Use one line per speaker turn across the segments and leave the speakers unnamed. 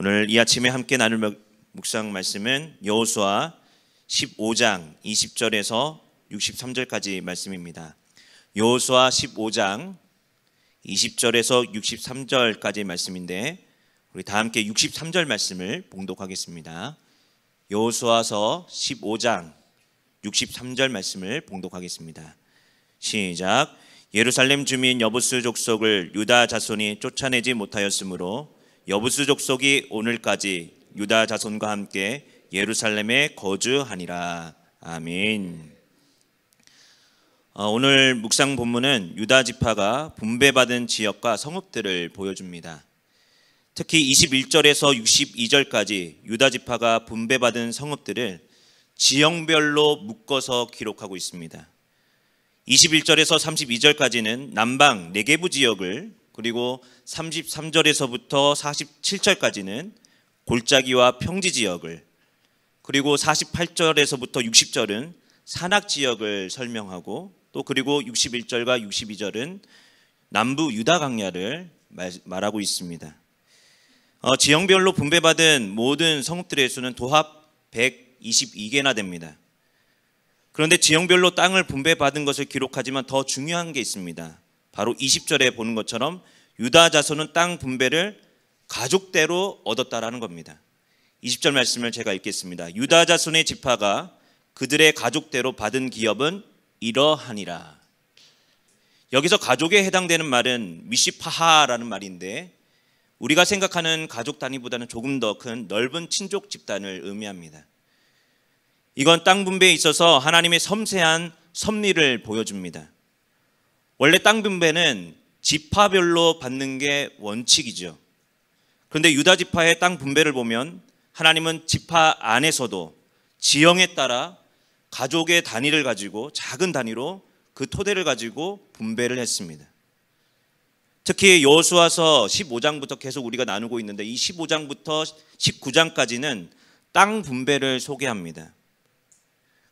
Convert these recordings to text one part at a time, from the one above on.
오늘 이 아침에 함께 나눌 묵상 말씀은 여호수아 15장 20절에서 63절까지 말씀입니다. 여호수아 15장 20절에서 63절까지 말씀인데 우리 다 함께 63절 말씀을 봉독하겠습니다. 여호수아서 15장 63절 말씀을 봉독하겠습니다. 시작. 예루살렘 주민 여부스 족속을 유다 자손이 쫓아내지 못하였으므로 여부스 족속이 오늘까지 유다 자손과 함께 예루살렘에 거주하니라. 아멘. 오늘 묵상 본문은 유다 지파가 분배받은 지역과 성읍들을 보여줍니다. 특히 21절에서 62절까지 유다 지파가 분배받은 성읍들을 지형별로 묶어서 기록하고 있습니다. 21절에서 32절까지는 남방 네게부 지역을, 그리고 33절에서부터 47절까지는 골짜기와 평지 지역을, 그리고 48절에서부터 60절은 산악 지역을 설명하고, 또 그리고 61절과 62절은 남부 유다 광야를 말하고 있습니다. 지형별로 분배받은 모든 성읍들의 수는 도합 122개나 됩니다. 그런데 지형별로 땅을 분배받은 것을 기록하지만 더 중요한 게 있습니다. 바로 20절에 보는 것처럼 유다 자손은 땅 분배를 가족대로 얻었다라는 겁니다. 20절 말씀을 제가 읽겠습니다. 유다 자손의 지파가 그들의 가족대로 받은 기업은 이러하니라. 여기서 가족에 해당되는 말은 미시파하라는 말인데, 우리가 생각하는 가족 단위보다는 조금 더 큰 넓은 친족 집단을 의미합니다. 이건 땅 분배에 있어서 하나님의 섬세한 섭리를 보여줍니다. 원래 땅 분배는 지파별로 받는 게 원칙이죠. 그런데 유다 지파의 땅 분배를 보면 하나님은 지파 안에서도 지형에 따라 가족의 단위를 가지고 작은 단위로 그 토대를 가지고 분배를 했습니다. 특히 여호수아서 15장부터 계속 우리가 나누고 있는데 이 15장부터 19장까지는 땅 분배를 소개합니다.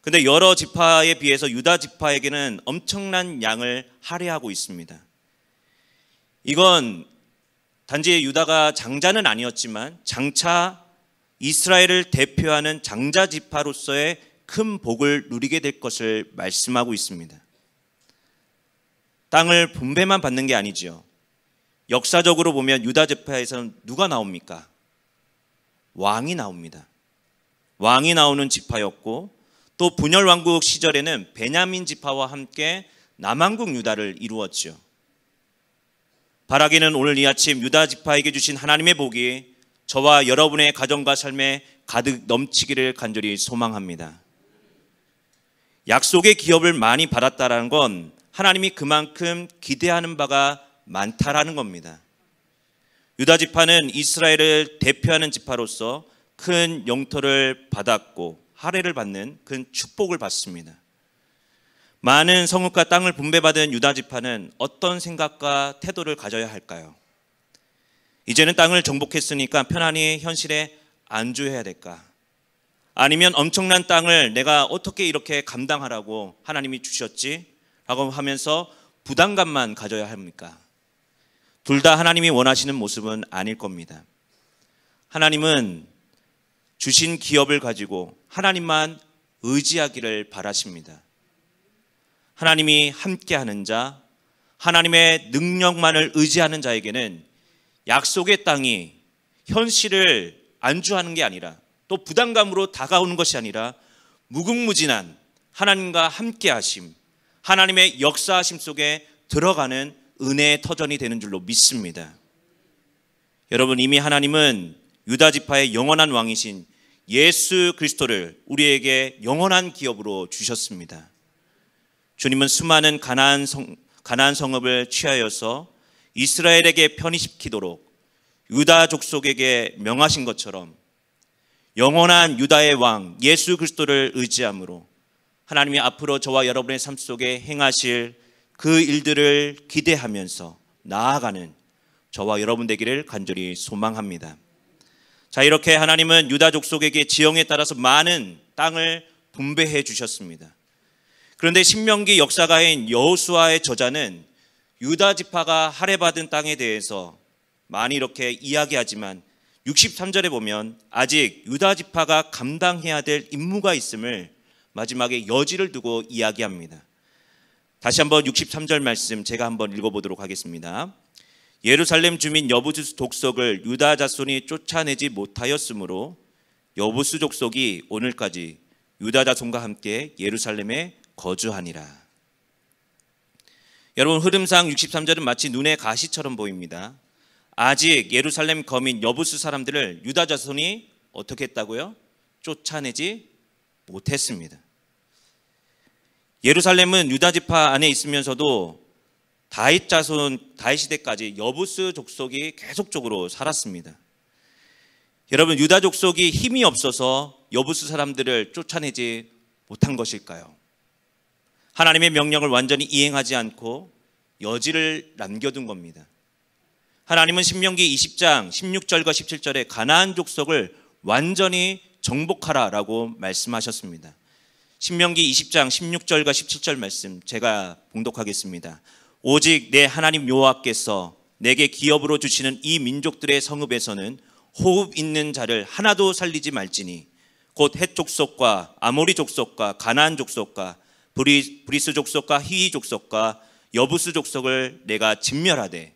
근데 여러 지파에 비해서 유다 지파에게는 엄청난 양을 할애하고 있습니다. 이건 단지 유다가 장자는 아니었지만 장차 이스라엘을 대표하는 장자 지파로서의 큰 복을 누리게 될 것을 말씀하고 있습니다. 땅을 분배만 받는 게 아니죠. 역사적으로 보면 유다 지파에서는 누가 나옵니까? 왕이 나옵니다. 왕이 나오는 지파였고, 또 분열 왕국 시절에는 베냐민 지파와 함께 남왕국 유다를 이루었죠. 바라기는 오늘 이 아침 유다 지파에게 주신 하나님의 복이 저와 여러분의 가정과 삶에 가득 넘치기를 간절히 소망합니다. 약속의 기업을 많이 받았다라는 건 하나님이 그만큼 기대하는 바가 많다라는 겁니다. 유다 지파는 이스라엘을 대표하는 지파로서 큰 영토를 받았고 할애를 받는 큰 축복을 받습니다. 많은 성읍과 땅을 분배받은 유다 지파는 어떤 생각과 태도를 가져야 할까요? 이제는 땅을 정복했으니까 편안히 현실에 안주해야 될까? 아니면 엄청난 땅을 내가 어떻게 이렇게 감당하라고 하나님이 주셨지? 라고 하면서 부담감만 가져야 합니까? 둘 다 하나님이 원하시는 모습은 아닐 겁니다. 하나님은 주신 기업을 가지고 하나님만 의지하기를 바라십니다. 하나님이 함께하는 자, 하나님의 능력만을 의지하는 자에게는 약속의 땅이 현실을 안주하는 게 아니라, 또 부담감으로 다가오는 것이 아니라 무궁무진한 하나님과 함께하심, 하나님의 역사하심 속에 들어가는 은혜의 터전이 되는 줄로 믿습니다. 여러분, 이미 하나님은 유다 지파의 영원한 왕이신 예수 그리스도를 우리에게 영원한 기업으로 주셨습니다. 주님은 수많은 가나안 성읍을 취하여서 이스라엘에게 편입시키도록 유다 족속에게 명하신 것처럼 영원한 유다의 왕 예수 그리스도를 의지함으로 하나님이 앞으로 저와 여러분의 삶 속에 행하실 그 일들을 기대하면서 나아가는 저와 여러분 되기를 간절히 소망합니다. 자, 이렇게 하나님은 유다 족속에게 지형에 따라서 많은 땅을 분배해 주셨습니다. 그런데 신명기 역사가인 여호수아의 저자는 유다 지파가 할애받은 땅에 대해서 많이 이렇게 이야기하지만 63절에 보면 아직 유다 지파가 감당해야 될 임무가 있음을 마지막에 여지를 두고 이야기합니다. 다시 한번 63절 말씀 제가 한번 읽어보도록 하겠습니다. 예루살렘 주민 여부수 족속을 유다 자손이 쫓아내지 못하였으므로 여부수 족속이 오늘까지 유다 자손과 함께 예루살렘에 거주하니라. 여러분, 흐름상 63절은 마치 눈의 가시처럼 보입니다. 아직 예루살렘 거민 여부수 사람들을 유다 자손이 어떻게 했다고요? 쫓아내지 못했습니다. 예루살렘은 유다 지파 안에 있으면서도 다윗 자손, 다윗 시대까지 여부수 족속이 계속적으로 살았습니다. 여러분, 유다 족속이 힘이 없어서 여부수 사람들을 쫓아내지 못한 것일까요? 하나님의 명령을 완전히 이행하지 않고 여지를 남겨둔 겁니다. 하나님은 신명기 20장 16절과 17절에 가나안 족속을 완전히 정복하라라고 말씀하셨습니다. 신명기 20장 16절과 17절 말씀 제가 봉독하겠습니다. 오직 내 하나님 여호와께서 내게 기업으로 주시는 이 민족들의 성읍에서는 호흡 있는 자를 하나도 살리지 말지니 곧 헷 족속과 아모리 족속과 가나안 족속과 브리스 족속과 히위 족속과 여부스 족속을 내가 진멸하되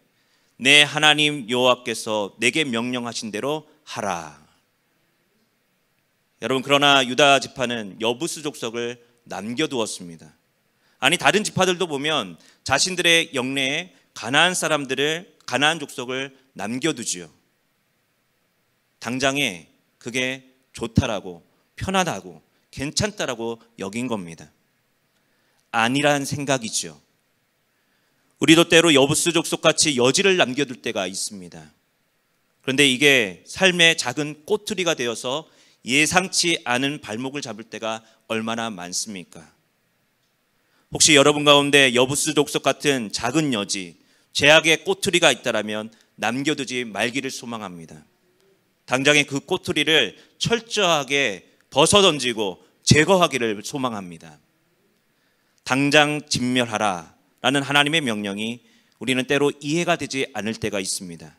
내 하나님 여호와께서 내게 명령하신 대로 하라. 여러분, 그러나 유다 지파는 여부스 족속을 남겨두었습니다. 아니, 다른 지파들도 보면 자신들의 영내에 가나안 사람들을, 가나안 족속을 남겨두지요. 당장에 그게 좋다라고, 편하다고, 괜찮다라고 여긴 겁니다. 아니란 생각이죠. 우리도 때로 여부스 족속같이 여지를 남겨둘 때가 있습니다. 그런데 이게 삶의 작은 꼬투리가 되어서 예상치 않은 발목을 잡을 때가 얼마나 많습니까? 혹시 여러분 가운데 여부스 족속 같은 작은 여지, 제약의 꼬투리가 있다라면 남겨두지 말기를 소망합니다. 당장에 그 꼬투리를 철저하게 벗어던지고 제거하기를 소망합니다. 당장 진멸하라 라는 하나님의 명령이 우리는 때로 이해가 되지 않을 때가 있습니다.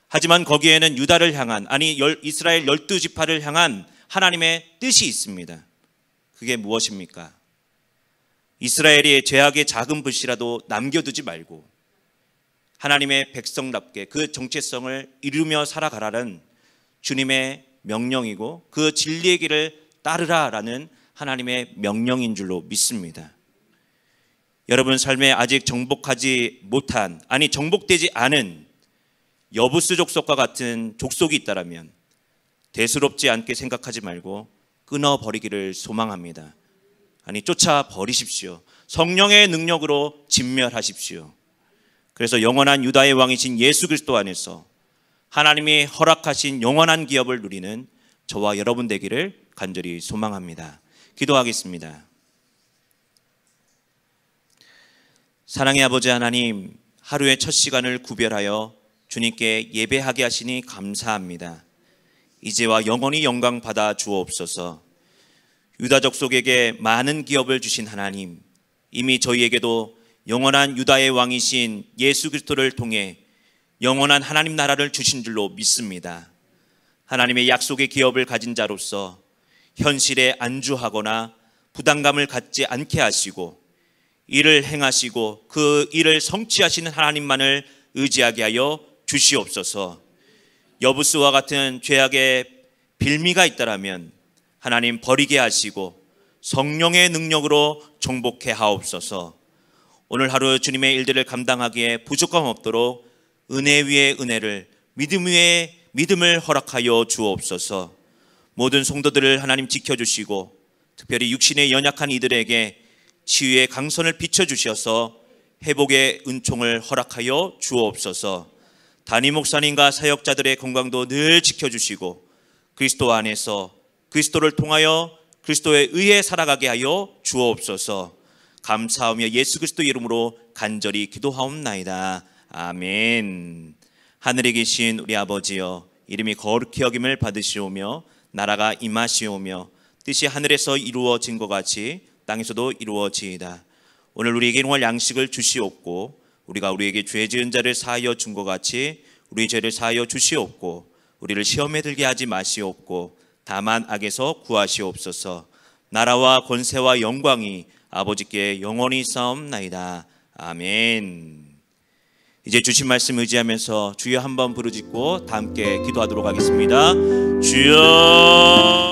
하지만 거기에는 유다를 향한, 아니 이스라엘 12지파를 향한 하나님의 뜻이 있습니다. 그게 무엇입니까? 이스라엘이 죄악의 작은 불씨라도 남겨두지 말고 하나님의 백성답게 그 정체성을 이루며 살아가라는 주님의 명령이고 그 진리의 길을 따르라라는 하나님의 명령인 줄로 믿습니다. 여러분 삶에 아직 정복하지 못한, 아니 정복되지 않은 여부스 족속과 같은 족속이 있다라면 대수롭지 않게 생각하지 말고 끊어버리기를 소망합니다. 아니 쫓아버리십시오. 성령의 능력으로 진멸하십시오. 그래서 영원한 유다의 왕이신 예수 그리스도 안에서 하나님이 허락하신 영원한 기업을 누리는 저와 여러분 되기를 간절히 소망합니다. 기도하겠습니다. 사랑의 아버지 하나님, 하루의 첫 시간을 구별하여 주님께 예배하게 하시니 감사합니다. 이제와 영원히 영광 받아 주옵소서. 유다 족속에게 많은 기업을 주신 하나님, 이미 저희에게도 영원한 유다의 왕이신 예수 그리스도를 통해 영원한 하나님 나라를 주신 줄로 믿습니다. 하나님의 약속의 기업을 가진 자로서 현실에 안주하거나 부담감을 갖지 않게 하시고 일을 행하시고 그 일을 성취하시는 하나님만을 의지하게 하여 주시옵소서. 여부스와 같은 죄악의 빌미가 있다라면 하나님 버리게 하시고 성령의 능력으로 정복해 하옵소서. 오늘 하루 주님의 일들을 감당하기에 부족함 없도록 은혜 위에 은혜를, 믿음 위에 믿음을 허락하여 주옵소서. 모든 성도들을 하나님 지켜주시고 특별히 육신의 연약한 이들에게 치유의 강선을 비춰주셔서 회복의 은총을 허락하여 주옵소서. 담임 목사님과 사역자들의 건강도 늘 지켜주시고 그리스도 안에서 그리스도를 통하여 그리스도에 의해 살아가게 하여 주옵소서. 감사하며 예수 그리스도 이름으로 간절히 기도하옵나이다. 아멘. 하늘에 계신 우리 아버지여, 이름이 거룩히 여김을 받으시오며 나라가 임하시오며 뜻이 하늘에서 이루어진 것 같이 땅에서도 이루어지이다. 오늘 우리에게 일용할 양식을 주시옵고 우리가 우리에게 죄 지은 자를 사하여 준 것 같이 우리 죄를 사하여 주시옵고 우리를 시험에 들게 하지 마시옵고 다만 악에서 구하시옵소서. 나라와 권세와 영광이 아버지께 영원히 싸움나이다. 아멘. 이제 주신 말씀 의지하면서 주여 한번 부르짖고 다 함께 기도하도록 하겠습니다. 주여.